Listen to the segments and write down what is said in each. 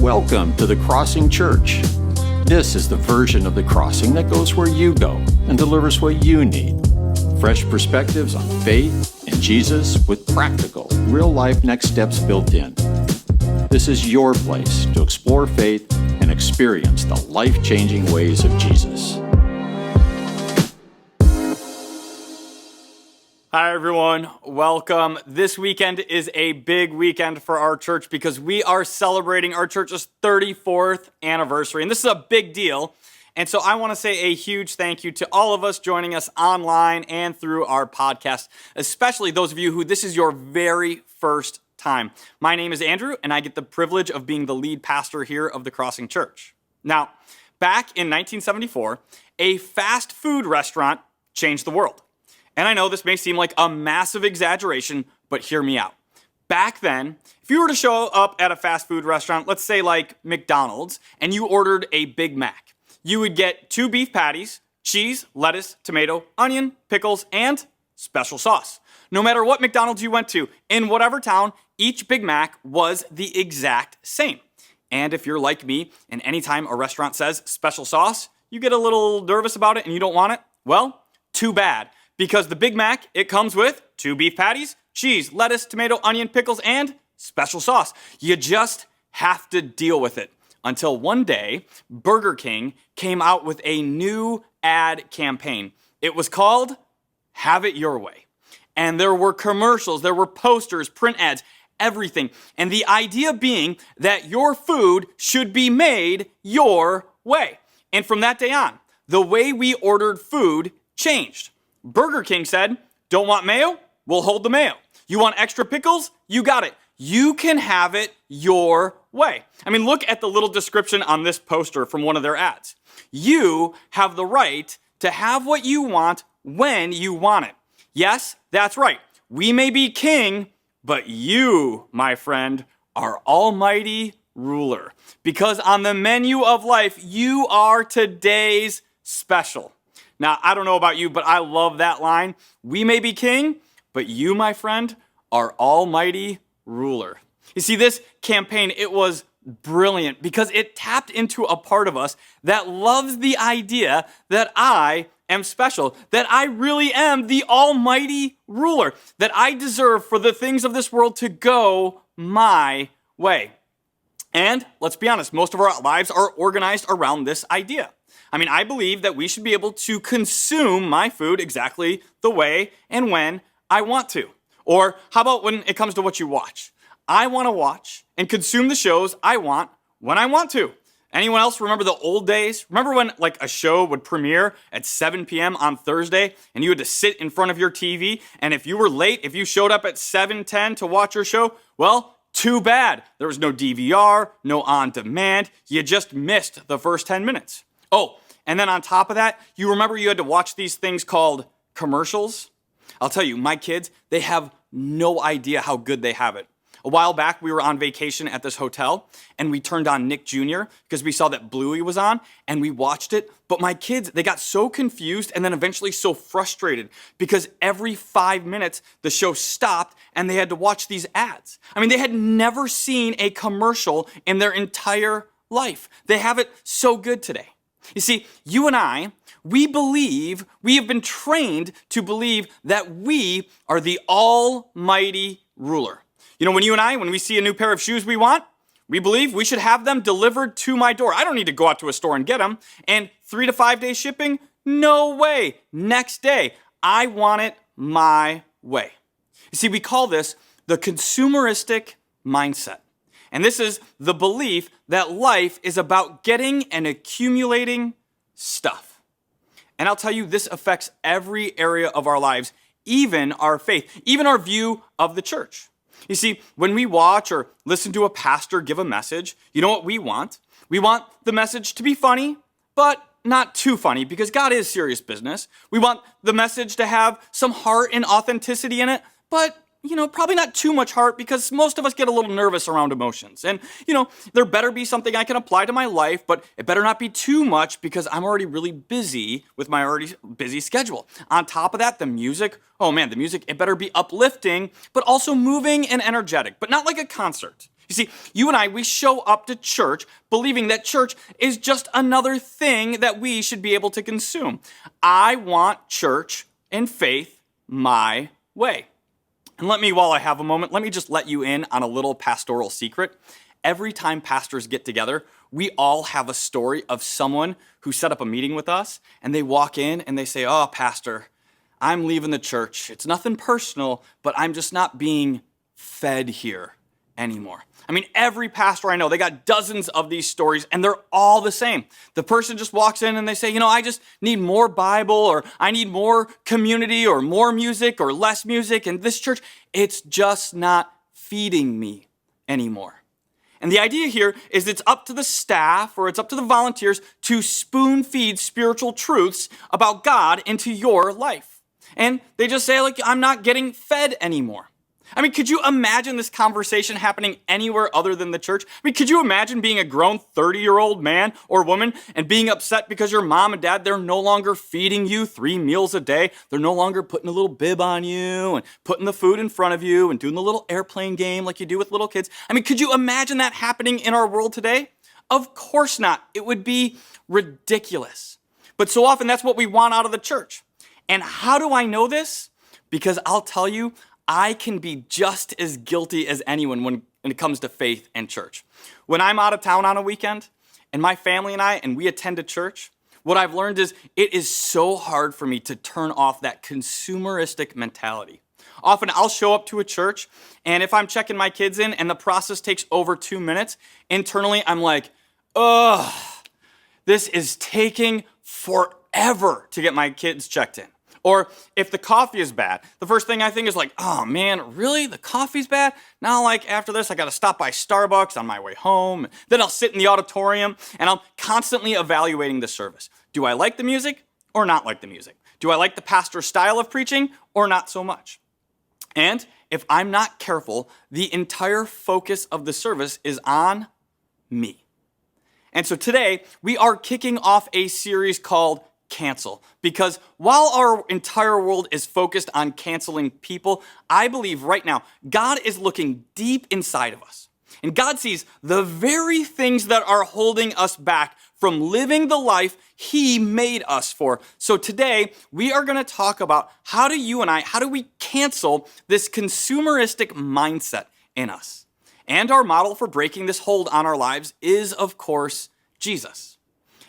Welcome to the Crossing Church. This is the version of the Crossing that goes where you go and delivers what you need. Fresh perspectives on faith and Jesus with practical, real-life next steps built in. This is your place to explore faith and experience the life-changing ways of Jesus. Hi everyone, welcome. This weekend is a big weekend for our church because we are celebrating our church's 34th anniversary, and this is a big deal. And so I want to say a huge thank you to all of us joining us online and through our podcast, especially those of you who this is your very first time. My name is Andrew, and I get the privilege of being the lead pastor here of the Crossing Church. Now, back in 1974, a fast food restaurant changed the world. And I know this may seem like a massive exaggeration, but hear me out. Back then, if you were to show up at a fast food restaurant, let's say like McDonald's, and you ordered a Big Mac, you would get 2 beef patties, cheese, lettuce, tomato, onion, pickles, and special sauce. No matter what McDonald's you went to, in whatever town, each Big Mac was the exact same. And if you're like me, and anytime a restaurant says special sauce, you get a little nervous about it and you don't want it, well, too bad. Because the Big Mac, it comes with 2 beef patties, cheese, lettuce, tomato, onion, pickles, and special sauce. You just have to deal with it. Until one day, Burger King came out with a new ad campaign. It was called Have It Your Way. And there were commercials, there were posters, print ads, everything. And the idea being that your food should be made your way. And from that day on, the way we ordered food changed. Burger King said, don't want mayo? We'll hold the mayo. You want extra pickles? You got it. You can have it your way. I mean, look at the little description on this poster from one of their ads. You have the right to have what you want when you want it. Yes, that's right. We may be king, but you, my friend, are almighty ruler. Because on the menu of life, you are today's special. Now, I don't know about you, but I love that line. We may be king, but you, my friend, are almighty ruler. You see, this campaign, it was brilliant because it tapped into a part of us that loves the idea that I am special, that I really am the almighty ruler, that I deserve for the things of this world to go my way. And let's be honest, most of our lives are organized around this idea. I mean, I believe that we should be able to consume my food exactly the way and when I want to. Or how about when it comes to what you watch? I want to watch and consume the shows I want when I want to. Anyone else remember the old days? Remember when like a show would premiere at 7 p.m. on Thursday and you had to sit in front of your TV, and if you were late, if you showed up at 7:10 to watch your show, well, too bad. There was no DVR, no on demand. You just missed the first 10 minutes. Oh, and then on top of that, you remember you had to watch these things called commercials? I'll tell you, my kids, they have no idea how good they have it. A while back, we were on vacation at this hotel, and we turned on Nick Jr. because we saw that Bluey was on, and we watched it. But my kids, they got so confused and then eventually so frustrated because every 5 minutes, the show stopped, and they had to watch these ads. I mean, they had never seen a commercial in their entire life. They have it so good today. You see, you and I, we have been trained to believe that we are the almighty ruler. You know, when we see a new pair of shoes we want, we believe we should have them delivered to my door. I don't need to go out to a store and get them. And 3 to 5 day shipping? No way. Next day. I want it my way. You see, we call this the consumeristic mindset. And this is the belief that life is about getting and accumulating stuff. And I'll tell you, this affects every area of our lives, even our faith, even our view of the church. You see, when we watch or listen to a pastor give a message, you know what we want? We want the message to be funny, but not too funny, because God is serious business. We want the message to have some heart and authenticity in it, but probably not too much heart, because most of us get a little nervous around emotions. And, there better be something I can apply to my life, but it better not be too much because I'm already really busy with my already busy schedule. On top of that, the music, it better be uplifting, but also moving and energetic, but not like a concert. You see, you and I, we show up to church believing that church is just another thing that we should be able to consume. I want church and faith my way. And while I have a moment, let me just let you in on a little pastoral secret. Every time pastors get together, we all have a story of someone who set up a meeting with us, and they walk in and they say, "Oh, pastor, I'm leaving the church. It's nothing personal, but I'm just not being fed here anymore." I mean, every pastor I know, they got dozens of these stories, and they're all the same. The person just walks in and they say, I just need more Bible, or I need more community, or more music, or less music, and this church, it's just not feeding me anymore. And the idea here is it's up to the staff, or it's up to the volunteers to spoon feed spiritual truths about God into your life. And they just say, I'm not getting fed anymore. I mean, could you imagine this conversation happening anywhere other than the church? I mean, could you imagine being a grown 30-year-old man or woman and being upset because your mom and dad, they're no longer feeding you 3 meals a day. They're no longer putting a little bib on you and putting the food in front of you and doing the little airplane game like you do with little kids. I mean, could you imagine that happening in our world today? Of course not. It would be ridiculous. But so often that's what we want out of the church. And how do I know this? Because I'll tell you, I can be just as guilty as anyone when it comes to faith and church. When I'm out of town on a weekend and my family and we attend a church, what I've learned is it is so hard for me to turn off that consumeristic mentality. Often I'll show up to a church, and if I'm checking my kids in and the process takes over 2 minutes, internally I'm like, ugh, this is taking forever to get my kids checked in. Or if the coffee is bad, the first thing I think is oh man, really? The coffee's bad? Now after this, I got to stop by Starbucks on my way home. Then I'll sit in the auditorium and I'm constantly evaluating the service. Do I like the music or not like the music? Do I like the pastor's style of preaching or not so much? And if I'm not careful, the entire focus of the service is on me. And so today we are kicking off a series called Cancel. Because while our entire world is focused on canceling people, I believe right now God is looking deep inside of us. And God sees the very things that are holding us back from living the life He made us for. So today we are going to talk about how do we cancel this consumeristic mindset in us. And our model for breaking this hold on our lives is, of course, Jesus.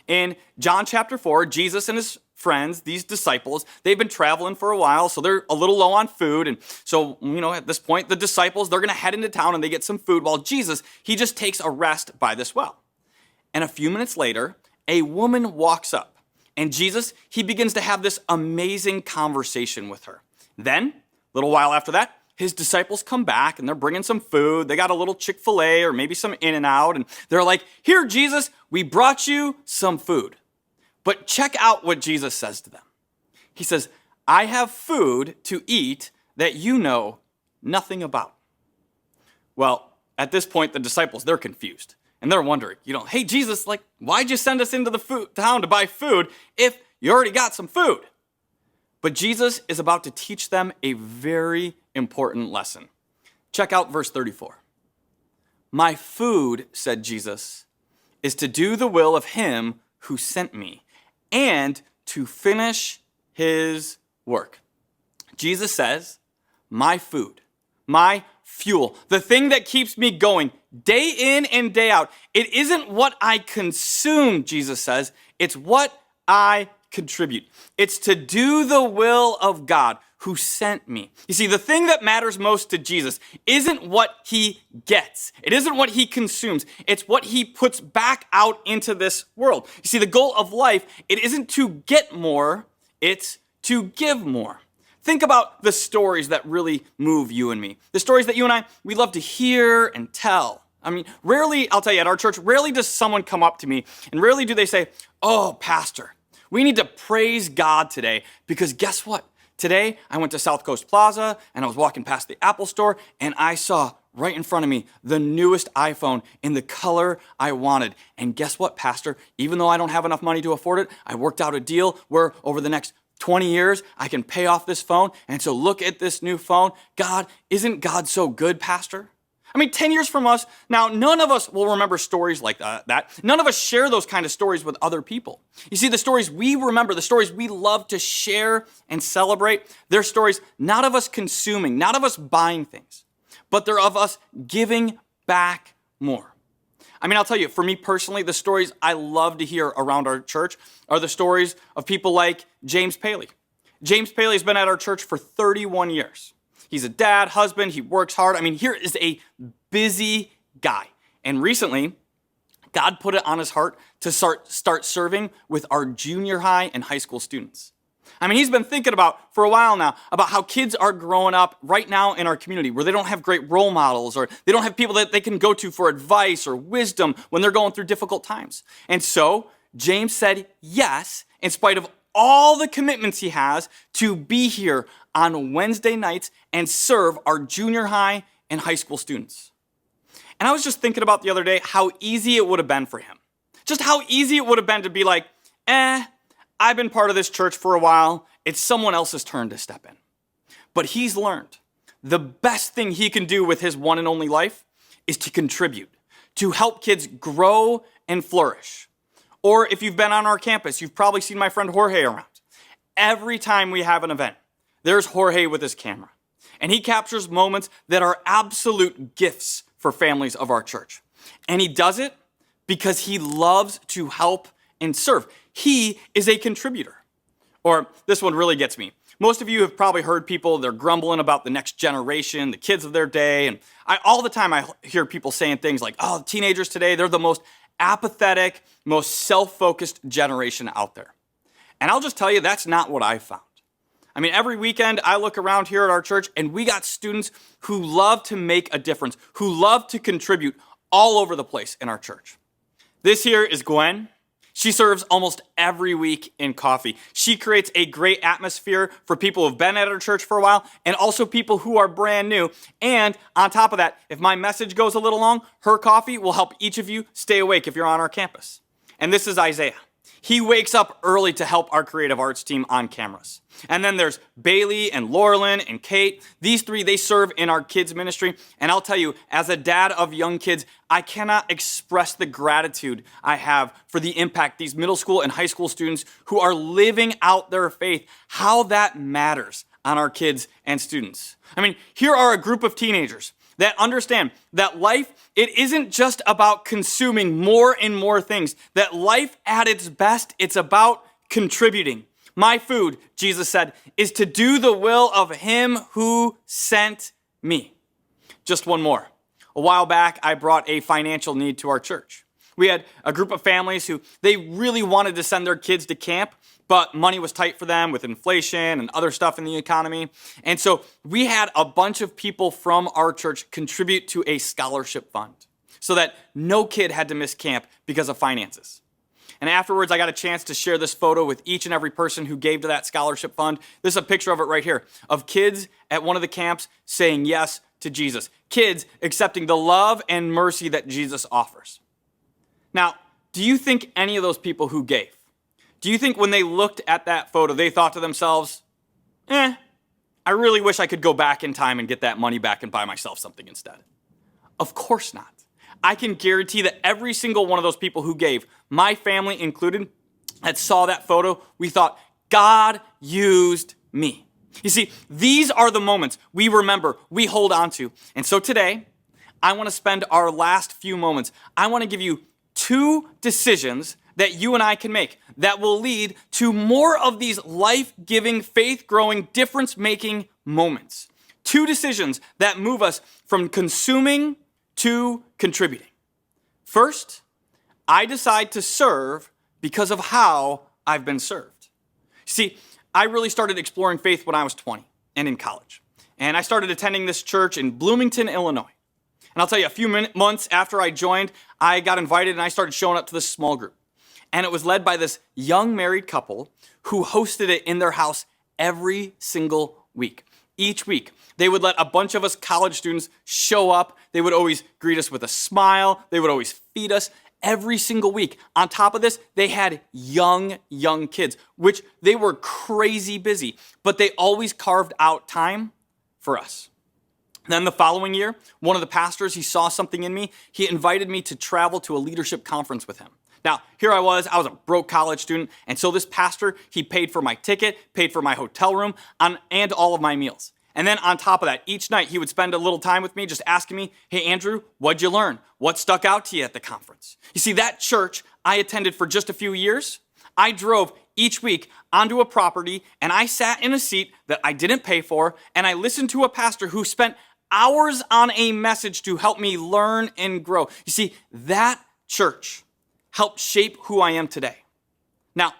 In John chapter 4, Jesus and his friends, these disciples, they've been traveling for a while, so they're a little low on food. And so, at this point, the disciples, they're going to head into town and they get some food, while Jesus, he just takes a rest by this well. And a few minutes later, a woman walks up, and Jesus, he begins to have this amazing conversation with her. Then, a little while after that, his disciples come back and they're bringing some food. They got a little Chick-fil-A or maybe some In-N-Out, and they're like, "Here, Jesus, we brought you some food." But check out what Jesus says to them. He says, "I have food to eat that you know nothing about." Well, at this point, the disciples, they're confused. And they're wondering, "Hey, Jesus, why'd you send us into the town to buy food if you already got some food?" But Jesus is about to teach them a very important lesson. Check out verse 34. "My food," said Jesus, "is to do the will of Him who sent me and to finish His work." Jesus says, my food, my fuel, the thing that keeps me going day in and day out, it isn't what I consume, Jesus says, it's what I contribute. It's to do the will of God who sent me. You see, the thing that matters most to Jesus isn't what He gets. It isn't what He consumes. It's what He puts back out into this world. You see, the goal of life, it isn't to get more, it's to give more. Think about the stories that really move you and me. The stories that you and I, we love to hear and tell. I mean, rarely, I'll tell you, at our church, rarely does someone come up to me and rarely do they say, "Oh, Pastor, we need to praise God today because guess what? Today, I went to South Coast Plaza and I was walking past the Apple store and I saw right in front of me the newest iPhone in the color I wanted. And guess what, Pastor? Even though I don't have enough money to afford it, I worked out a deal where over the next 20 years, I can pay off this phone. And so look at this new phone. God, isn't God so good, Pastor?" I mean, 10 years from us, now none of us will remember stories like that. None of us share those kind of stories with other people. You see, the stories we remember, the stories we love to share and celebrate, they're stories not of us consuming, not of us buying things, but they're of us giving back more. I mean, I'll tell you, for me personally, the stories I love to hear around our church are the stories of people like James Paley. James Paley has been at our church for 31 years. He's a dad, husband, he works hard. I mean, here is a busy guy. And recently, God put it on his heart to start serving with our junior high and high school students. I mean, he's been thinking about, for a while now, about how kids are growing up right now in our community where they don't have great role models or they don't have people that they can go to for advice or wisdom when they're going through difficult times. And so, James said yes, in spite of all the commitments he has, to be here on Wednesday nights and serve our junior high and high school students. And I was just thinking about the other day how easy it would have been for him. Just how easy it would have been to be like, I've been part of this church for a while. It's someone else's turn to step in. But he's learned the best thing he can do with his one and only life is to contribute, to help kids grow and flourish. Or if you've been on our campus, you've probably seen my friend Jorge around. Every time we have an event, there's Jorge with his camera. And he captures moments that are absolute gifts for families of our church. And he does it because he loves to help and serve. He is a contributor. Or this one really gets me. Most of you have probably heard people, they're grumbling about the next generation, the kids of their day. And all the time I hear people saying things like, oh, teenagers today, they're the most apathetic, most self-focused generation out there. And I'll just tell you, that's not what I've found. I mean, every weekend I look around here at our church and we got students who love to make a difference, who love to contribute all over the place in our church. This here is Gwen. She serves almost every week in coffee. She creates a great atmosphere for people who've been at our church for a while and also people who are brand new. And on top of that, if my message goes a little long, her coffee will help each of you stay awake if you're on our campus. And this is Isaiah. He wakes up early to help our creative arts team on cameras. And then there's Bailey and Laurelyn and Kate. These three, they serve in our kids ministry. And I'll tell you, as a dad of young kids, I cannot express the gratitude I have for the impact these middle school and high school students who are living out their faith, how that matters on our kids and students. I mean, here are a group of teenagers that understand that life, it isn't just about consuming more and more things. That life at its best, it's about contributing. My food, Jesus said, is to do the will of him who sent me. Just one more. A while back, I brought a financial need to our church. We had a group of families who they really wanted to send their kids to camp, but money was tight for them with inflation and other stuff in the economy. And so we had a bunch of people from our church contribute to a scholarship fund so that no kid had to miss camp because of finances. And afterwards, I got a chance to share this photo with each and every person who gave to that scholarship fund. This is a picture of it right here, of kids at one of the camps saying yes to Jesus. Kids accepting the love and mercy that Jesus offers. Now, do you think any of those people who gave, do you think when they looked at that photo, they thought to themselves, I really wish I could go back in time and get that money back and buy myself something instead? Of course not. I can guarantee that every single one of those people who gave, my family included, that saw that photo, we thought, God used me. You see, these are the moments we remember, we hold on to. And so today, I want to spend our last few moments, I want to give you 2 decisions that you and I can make that will lead to more of these life-giving, faith-growing, difference-making moments. 2 decisions that move us from consuming to contributing. First, I decide to serve because of how I've been served. See, I really started exploring faith when I was 20 and in college. And I started attending this church in Bloomington, Illinois. And I'll tell you, a few months after I joined, I got invited and I started showing up to this small group. And it was led by this young married couple who hosted it in their house every single week. Each week, they would let a bunch of us college students show up. They would always greet us with a smile. They would always feed us every single week. On top of this, they had young kids, which they were crazy busy, but they always carved out time for us. Then the following year, one of the pastors, he saw something in me. He invited me to travel to a leadership conference with him. Now, here I was a broke college student, and so this pastor, he paid for my ticket, paid for my hotel room, and all of my meals. And then on top of that, each night he would spend a little time with me just asking me, hey, Andrew, what'd you learn? What stuck out to you at the conference? You see, that church I attended for just a few years, I drove each week onto a property, and I sat in a seat that I didn't pay for, and I listened to a pastor who spent hours on a message to help me learn and grow. You see, that church helped shape who I am today. Now,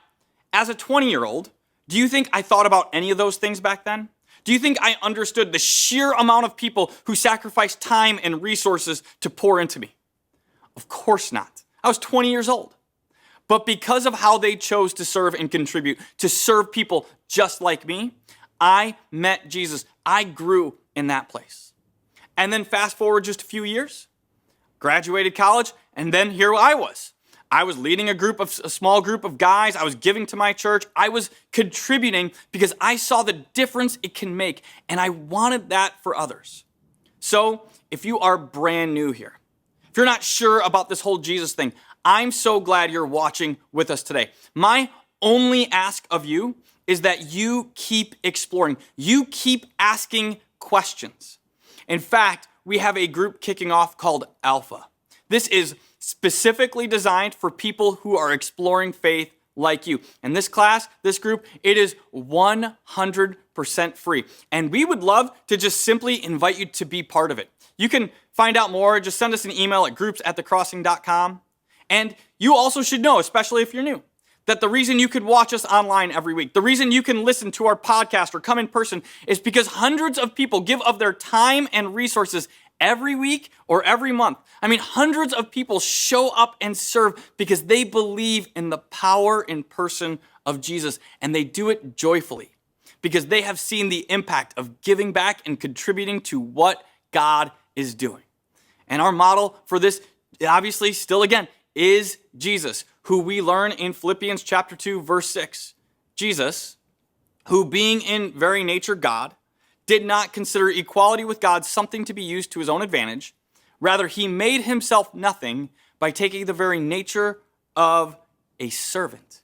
as a 20-year-old, do you think I thought about any of those things back then? Do you think I understood the sheer amount of people who sacrificed time and resources to pour into me? Of course not. I was 20 years old. But because of how they chose to serve and contribute, to serve people just like me, I met Jesus. I grew in that place. And then fast forward just a few years, graduated college, and then here I was. I was leading a small group of guys. I was giving to my church. I was contributing because I saw the difference it can make, and I wanted that for others. So if you are brand new here, if you're not sure about this whole Jesus thing, I'm so glad you're watching with us today. My only ask of you is that you keep exploring. You keep asking questions. In fact, we have a group kicking off called Alpha. This is specifically designed for people who are exploring faith like you. And this class, this group, it is 100% free. And we would love to just simply invite you to be part of it. You can find out more, just send us an email at groups@thecrossing.com. And you also should know, especially if you're new, that the reason you could watch us online every week, the reason you can listen to our podcast or come in person is because hundreds of people give of their time and resources every week or every month. I mean, hundreds of people show up and serve because they believe in the power and person of Jesus, and they do it joyfully because they have seen the impact of giving back and contributing to what God is doing. And our model for this, obviously, still again, is Jesus, who we learn in Philippians chapter 2, verse 6. Jesus, who being in very nature God, did not consider equality with God something to be used to his own advantage. Rather, he made himself nothing by taking the very nature of a servant.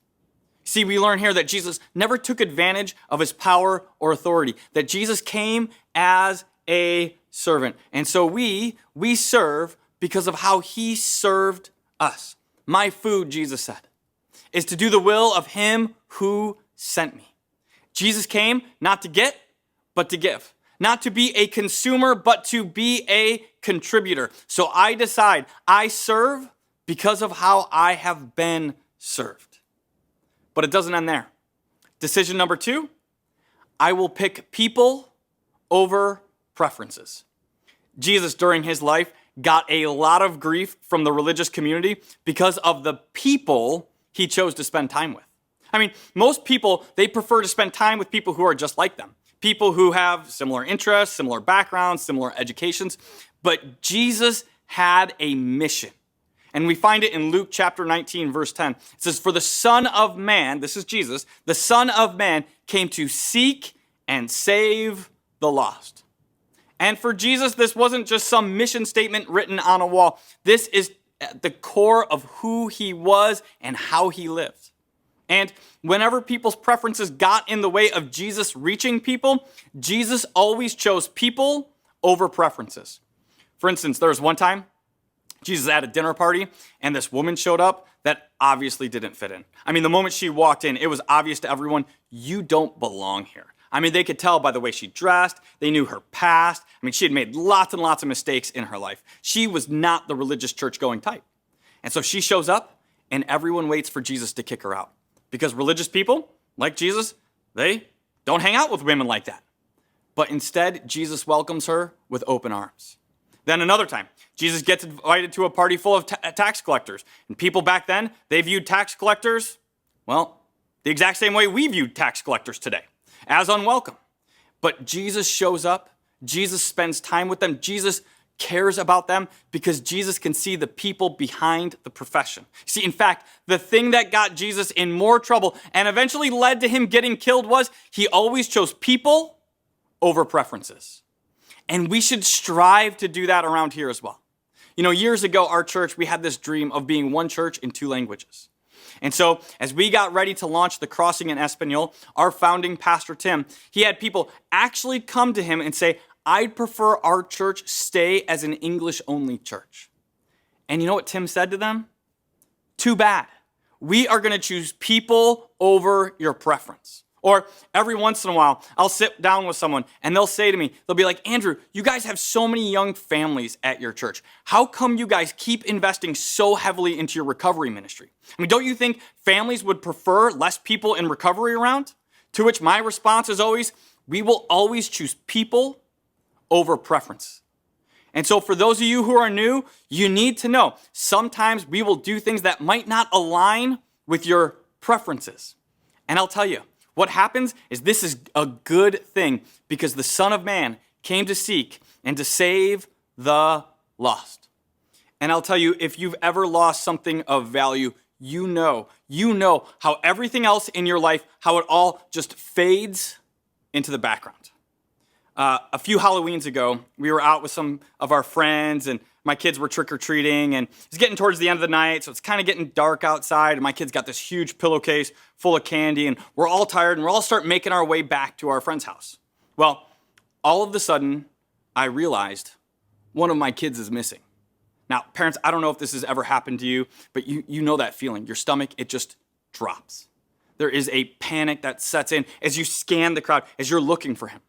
See, we learn here that Jesus never took advantage of his power or authority, that Jesus came as a servant. And so we serve because of how he served us. My food, Jesus said, is to do the will of him who sent me. Jesus came not to get, but to give. Not to be a consumer, but to be a contributor. So I decide I serve because of how I have been served. But it doesn't end there. Decision number 2, I will pick people over preferences. Jesus, during his life, got a lot of grief from the religious community because of the people he chose to spend time with. I mean, most people, they prefer to spend time with people who are just like them. People who have similar interests, similar backgrounds, similar educations. But Jesus had a mission. And we find it in Luke chapter 19, verse 10. It says, for the Son of Man, this is Jesus, the Son of Man came to seek and save the lost. And for Jesus, this wasn't just some mission statement written on a wall. This is at the core of who he was and how he lived. And whenever people's preferences got in the way of Jesus reaching people, Jesus always chose people over preferences. For instance, there was one time Jesus at a dinner party and this woman showed up that obviously didn't fit in. I mean, the moment she walked in, it was obvious to everyone, you don't belong here. I mean, they could tell by the way she dressed. They knew her past. I mean, she had made lots and lots of mistakes in her life. She was not the religious church-going type. And so she shows up, and everyone waits for Jesus to kick her out. Because religious people, like Jesus, they don't hang out with women like that. But instead, Jesus welcomes her with open arms. Then another time, Jesus gets invited to a party full of tax collectors. And people back then, they viewed tax collectors, well, the exact same way we view tax collectors today, as unwelcome. But Jesus shows up. Jesus spends time with them. Jesus cares about them because Jesus can see the people behind the profession. See, in fact, the thing that got Jesus in more trouble and eventually led to him getting killed was he always chose people over preferences. And we should strive to do that around here as well. You know, years ago, our church, we had this dream of being one church in 2 languages. And so as we got ready to launch the Crossing in Espanol, our founding pastor, Tim, he had people actually come to him and say, I'd prefer our church stay as an English-only church. And you know what Tim said to them? Too bad. We are going to choose people over your preference. Or every once in a while, I'll sit down with someone and they'll say to me, they'll be like, Andrew, you guys have so many young families at your church. How come you guys keep investing so heavily into your recovery ministry? I mean, don't you think families would prefer less people in recovery around? To which my response is always, we will always choose people over preference. And so for those of you who are new, you need to know, sometimes we will do things that might not align with your preferences. And I'll tell you, what happens is this is a good thing because the Son of Man came to seek and to save the lost. And I'll tell you, if you've ever lost something of value, you know how everything else in your life, how it all just fades into the background. A few Halloweens ago, we were out with some of our friends and my kids were trick-or-treating and it's getting towards the end of the night, so it's kind of getting dark outside and my kids got this huge pillowcase full of candy and we're all tired and we're all starting making our way back to our friend's house. Well, all of a sudden, I realized one of my kids is missing. Now, parents, I don't know if this has ever happened to you, but you know that feeling. Your stomach, it just drops. There is a panic that sets in as you scan the crowd, as you're looking for him.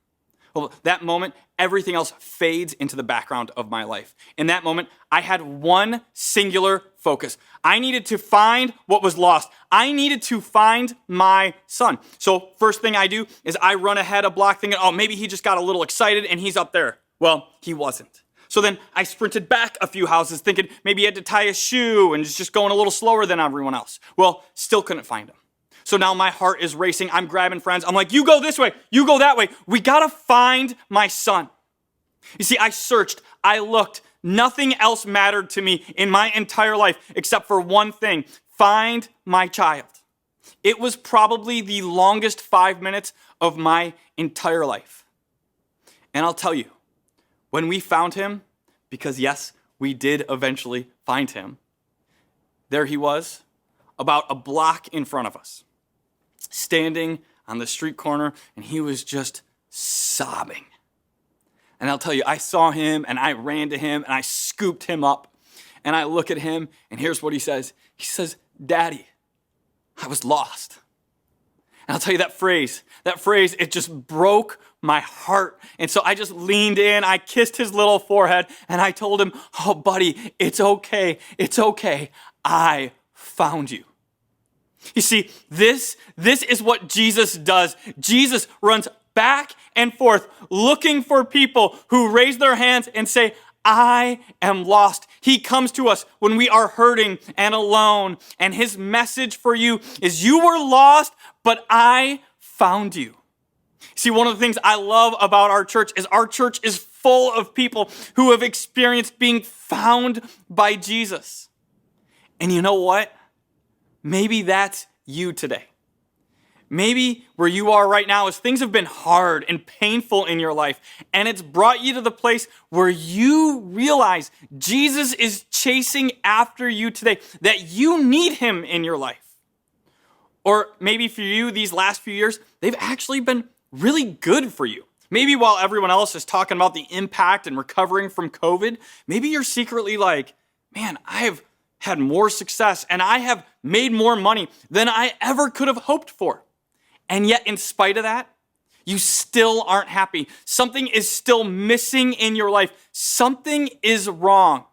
Well, that moment, everything else fades into the background of my life. In that moment, I had one singular focus. I needed to find what was lost. I needed to find my son. So first thing I do is I run ahead a block thinking, oh, maybe he just got a little excited and he's up there. Well, he wasn't. So then I sprinted back a few houses thinking maybe he had to tie a shoe and is just going a little slower than everyone else. Well, still couldn't find him. So now my heart is racing. I'm grabbing friends. I'm like, you go this way. You go that way. We got to find my son. You see, I searched. I looked. Nothing else mattered to me in my entire life except for one thing. Find my child. It was probably the longest 5 minutes of my entire life. And I'll tell you, when we found him, because yes, we did eventually find him, there he was, about a block in front of us, standing on the street corner, and he was just sobbing. And I'll tell you, I saw him, and I ran to him, and I scooped him up, and I look at him, and here's what he says. He says, Daddy, I was lost. And I'll tell you that phrase, it just broke my heart. And so I just leaned in, I kissed his little forehead, and I told him, oh, buddy, it's okay. I found you. You see, this is what Jesus does. Jesus runs back and forth looking for people who raise their hands and say, I am lost. He comes to us when we are hurting and alone. And his message for you is you were lost, but I found you. See, one of the things I love about our church is full of people who have experienced being found by Jesus. And you know what? Maybe that's you today. Maybe where you are right now is things have been hard and painful in your life, and it's brought you to the place where you realize Jesus is chasing after you today, that you need him in your life. Or maybe for you, these last few years, they've actually been really good for you. Maybe while everyone else is talking about the impact and recovering from COVID, maybe you're secretly like, man, I have had more success and I have made more money than I ever could have hoped for. And yet, in spite of that, you still aren't happy. Something is still missing in your life. Something is wrong.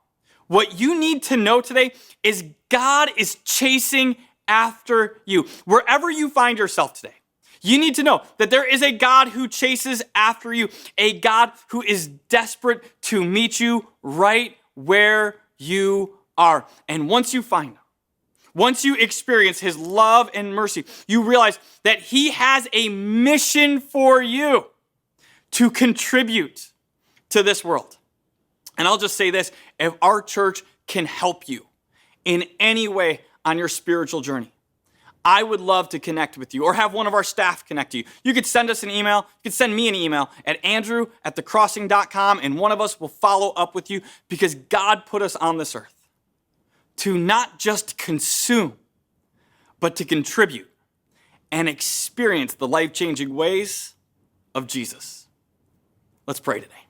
What you need to know today is God is chasing after you. Wherever you find yourself today, you need to know that there is a God who chases after you, a God who is desperate to meet you right where you are. And once you find him, once you experience his love and mercy, you realize that he has a mission for you to contribute to this world. And I'll just say this, if our church can help you in any way on your spiritual journey, I would love to connect with you or have one of our staff connect to you. You could send us an email. You could send me an email at andrew@thecrossing.com, and one of us will follow up with you, because God put us on this earth to not just consume, but to contribute and experience the life-changing ways of Jesus. Let's pray today.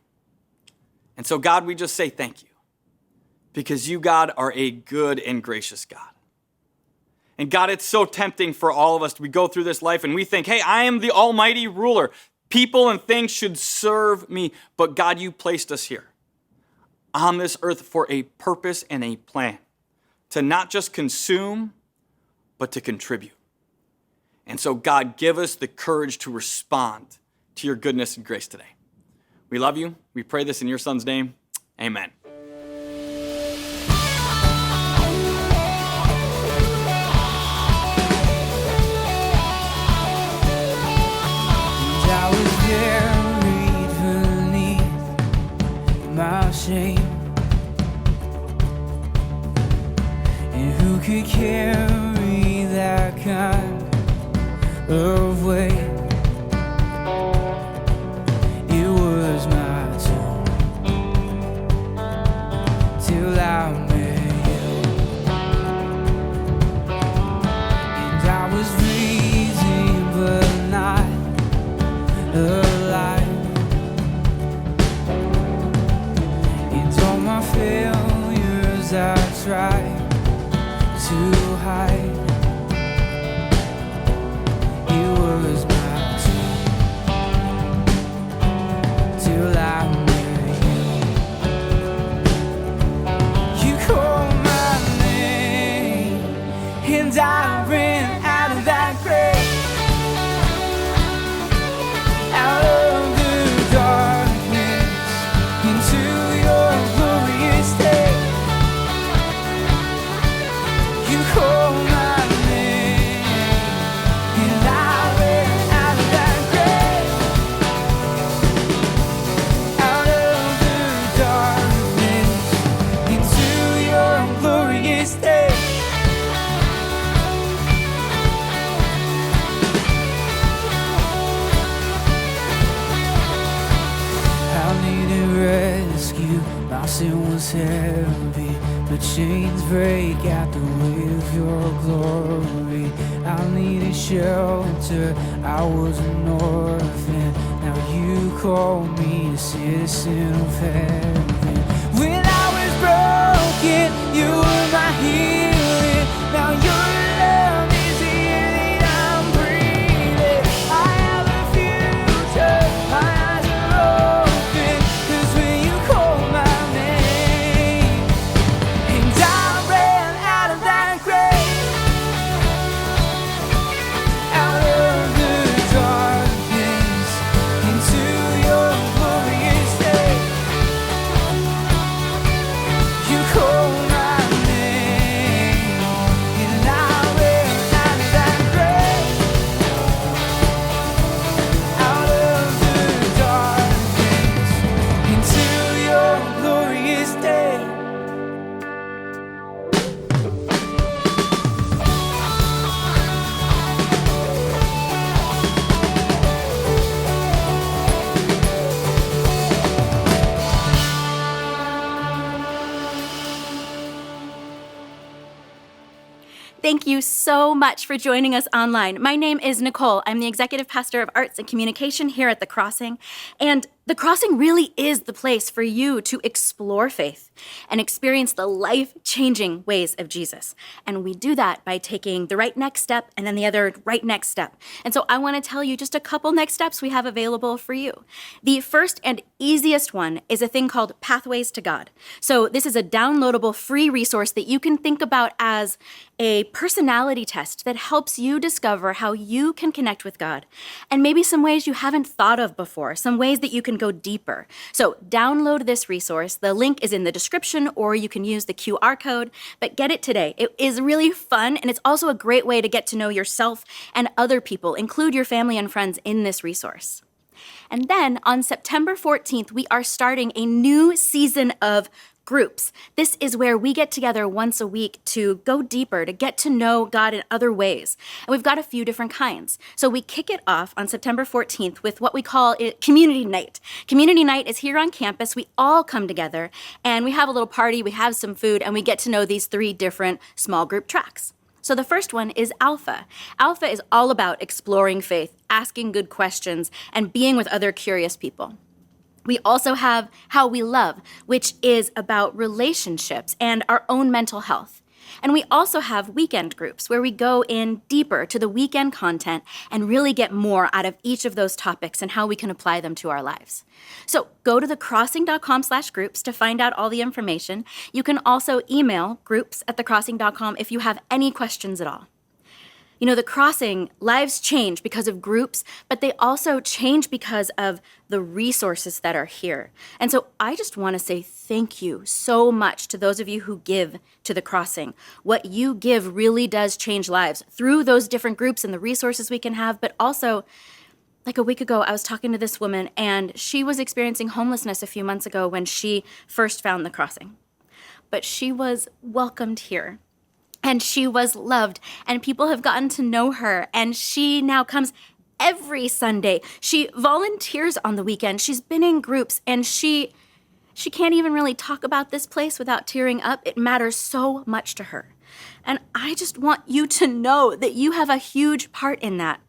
And so, God, we just say thank you, because you, God, are a good and gracious God. And God, it's so tempting for all of us to go through this life and we think, hey, I am the almighty ruler. People and things should serve me. But God, you placed us here on this earth for a purpose and a plan, to not just consume, but to contribute. And so, God, give us the courage to respond to your goodness and grace today. We love you. We pray this in your Son's name. Amen. I was buried beneath my shame, and who could carry that kind of weight? It was my turn till I met you, and I was breathing but not alive, and all my failures I tried to hide. It was my turn till I met you. You called my name, and I ran out of that grave, out of the darkness into your glorious day. You called my name, and I ran out of that grave, out of the darkness into your glorious day. I needed rescue, my sin was heavy, but chains break at the weight of your glory. I needed shelter, I was an orphan, now you call me a citizen of heaven. When I was broken, you were my healing, now your love is the air that I'm breathing. I have a future, my eyes are open, 'cause when you call my name, and I ran out of that grave, out of the darkness into your glorious day. You called my name, and I ran out of that grave, out of the darkness into your glorious day. Thank you so much for joining us online. My name is Nicole. I'm the Executive Pastor of Arts and Communication here at The Crossing. And The Crossing really is the place for you to explore faith and experience the life-changing ways of Jesus. And we do that by taking the right next step and then the other right next step. And so I want to tell you just a couple next steps we have available for you. The first and easiest one is a thing called Pathways to God. So this is a downloadable free resource that you can think about as a personality test that helps you discover how you can connect with God and maybe some ways you haven't thought of before, some ways that you can go deeper. So download this resource. The link is in the description, or you can use the QR code, but get it today. It is really fun, and it's also a great way to get to know yourself and other people. Include your family and friends in this resource. And then on September 14th, we are starting a new season of Groups. This is where we get together once a week to go deeper, to get to know God in other ways. And we've got a few different kinds. So we kick it off on September 14th with what we call Community Night. Community Night is here on campus. We all come together and we have a little party, we have some food, and we get to know these 3 different small group tracks. So the first one is Alpha. Alpha is all about exploring faith, asking good questions, and being with other curious people. We also have How We Love, which is about relationships and our own mental health. And we also have weekend groups where we go in deeper to the weekend content and really get more out of each of those topics and how we can apply them to our lives. So go to thecrossing.com/groups to find out all the information. You can also email groups@thecrossing.com if you have any questions at all. You know, the Crossing, lives change because of groups, but they also change because of the resources that are here. And so I just want to say thank you so much to those of you who give to the Crossing. What you give really does change lives through those different groups and the resources we can have, but also, like a week ago, I was talking to this woman, and she was experiencing homelessness a few months ago when she first found the Crossing. But she was welcomed here. And she was loved, and people have gotten to know her, and she now comes every Sunday. She volunteers on the weekend. She's been in groups, and she can't even really talk about this place without tearing up. It matters so much to her. And I just want you to know that you have a huge part in that.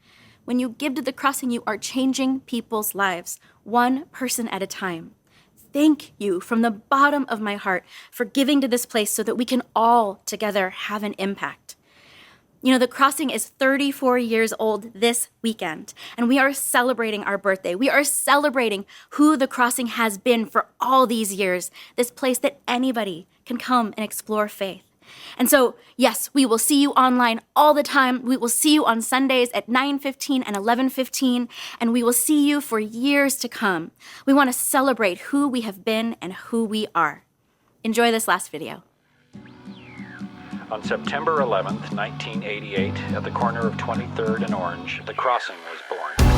When you give to the Crossing, you are changing people's lives, one person at a time. Thank you from the bottom of my heart for giving to this place so that we can all together have an impact. You know, the Crossing is 34 years old this weekend, and we are celebrating our birthday. We are celebrating who the Crossing has been for all these years, this place that anybody can come and explore faith. And so, yes, we will see you online all the time. We will see you on Sundays at 9:15 and 11:15, and we will see you for years to come. We want to celebrate who we have been and who we are. Enjoy this last video. On September 11th, 1988, at the corner of 23rd and Orange, the Crossing was born.